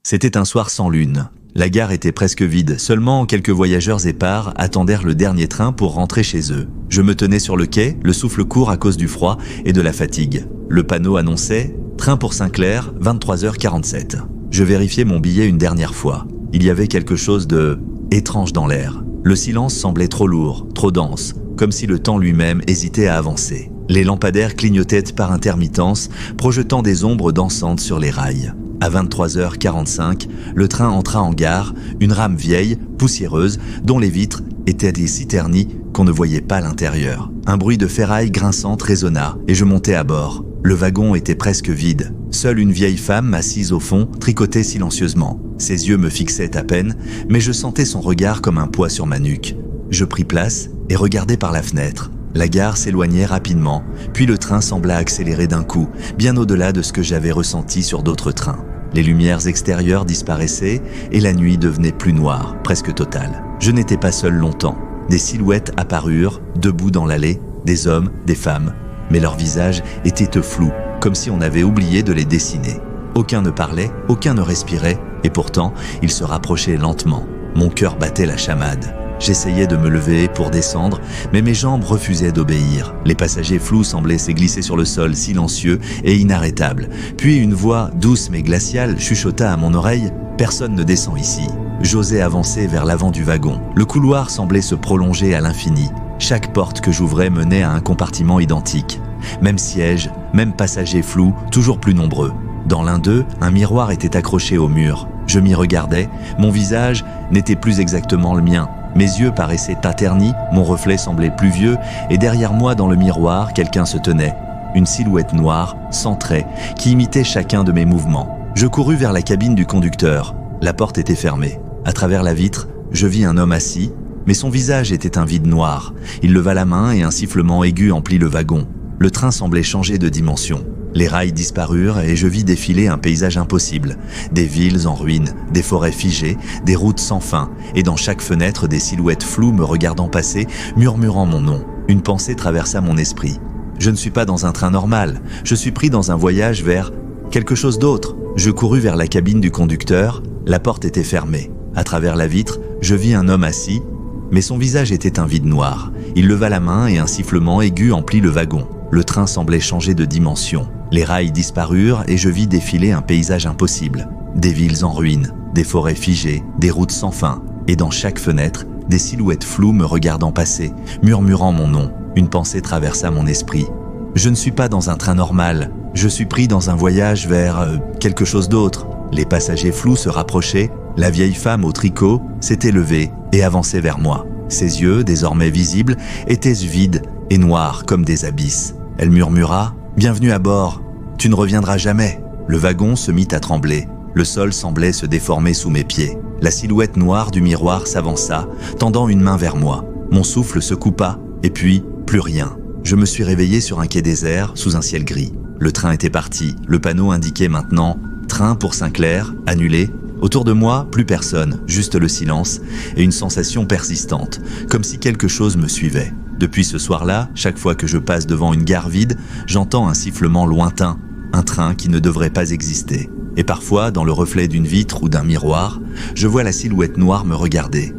C'était un soir sans lune. La gare était presque vide, seulement quelques voyageurs épars attendèrent le dernier train pour rentrer chez eux. Je me tenais sur le quai, le souffle court à cause du froid et de la fatigue. Le panneau annonçait « Train pour Saint-Clair, 23h47 ». Je vérifiai mon billet une dernière fois. Il y avait quelque chose de étrange dans l'air. Le silence semblait trop lourd, trop dense, comme si le temps lui-même hésitait à avancer. Les lampadaires clignotaient par intermittence, projetant des ombres dansantes sur les rails. À 23h45, le train entra en gare, une rame vieille, poussiéreuse, dont les vitres étaient si ternies qu'on ne voyait pas l'intérieur. Un bruit de ferraille grinçante résonna et je montai à bord. Le wagon était presque vide. Seule une vieille femme assise au fond tricotait silencieusement. Ses yeux me fixaient à peine, mais je sentais son regard comme un poids sur ma nuque. Je pris place et regardai par la fenêtre. La gare s'éloignait rapidement, puis le train sembla accélérer d'un coup, bien au-delà de ce que j'avais ressenti sur d'autres trains. Les lumières extérieures disparaissaient et la nuit devenait plus noire, presque totale. Je n'étais pas seul longtemps. Des silhouettes apparurent, debout dans l'allée, des hommes, des femmes, mais leurs visages étaient flous, comme si on avait oublié de les dessiner. Aucun ne parlait, aucun ne respirait, et pourtant, ils se rapprochaient lentement. Mon cœur battait la chamade. J'essayais de me lever pour descendre, mais mes jambes refusaient d'obéir. Les passagers flous semblaient se glisser sur le sol, silencieux et inarrêtables. Puis une voix douce mais glaciale chuchota à mon oreille « Personne ne descend ici ». J'osais avancer vers l'avant du wagon. Le couloir semblait se prolonger à l'infini. Chaque porte que j'ouvrais menait à un compartiment identique. Même siège, même passagers flous, toujours plus nombreux. Dans l'un d'eux, un miroir était accroché au mur. Je m'y regardais, mon visage n'était plus exactement le mien. Mes yeux paraissaient ternis, mon reflet semblait plus vieux, et derrière moi dans le miroir, quelqu'un se tenait. Une silhouette noire, sans trait, qui imitait chacun de mes mouvements. Je courus vers la cabine du conducteur. La porte était fermée. À travers la vitre, je vis un homme assis, mais son visage était un vide noir. Il leva la main et un sifflement aigu emplit le wagon. Le train semblait changer de dimension. Les rails disparurent et je vis défiler un paysage impossible. Des villes en ruine, des forêts figées, des routes sans fin, et dans chaque fenêtre des silhouettes floues me regardant passer, murmurant mon nom. Une pensée traversa mon esprit. Je ne suis pas dans un train normal, je suis pris dans un voyage vers quelque chose d'autre. Je courus vers la cabine du conducteur, la porte était fermée. À travers la vitre, je vis un homme assis, mais son visage était un vide noir. Il leva la main et un sifflement aigu emplit le wagon. Le train semblait changer de dimension. Les rails disparurent et je vis défiler un paysage impossible. Des villes en ruine, des forêts figées, des routes sans fin. Et dans chaque fenêtre, des silhouettes floues me regardant passer, murmurant mon nom. Une pensée traversa mon esprit. Je ne suis pas dans un train normal. Je suis pris dans un voyage vers quelque chose d'autre. Les passagers flous se rapprochaient. La vieille femme au tricot s'était levée et avançait vers moi. Ses yeux, désormais visibles, étaient vides et noirs comme des abysses. Elle murmura « Bienvenue à bord, tu ne reviendras jamais ». Le wagon se mit à trembler. Le sol semblait se déformer sous mes pieds. La silhouette noire du miroir s'avança, tendant une main vers moi. Mon souffle se coupa, et puis, plus rien. Je me suis réveillé sur un quai désert, sous un ciel gris. Le train était parti. Le panneau indiquait maintenant « Train pour Saint-Clair, annulé ». Autour de moi, plus personne, juste le silence et une sensation persistante, comme si quelque chose me suivait. Depuis ce soir-là, chaque fois que je passe devant une gare vide, j'entends un sifflement lointain, un train qui ne devrait pas exister. Et parfois, dans le reflet d'une vitre ou d'un miroir, je vois la silhouette noire me regarder.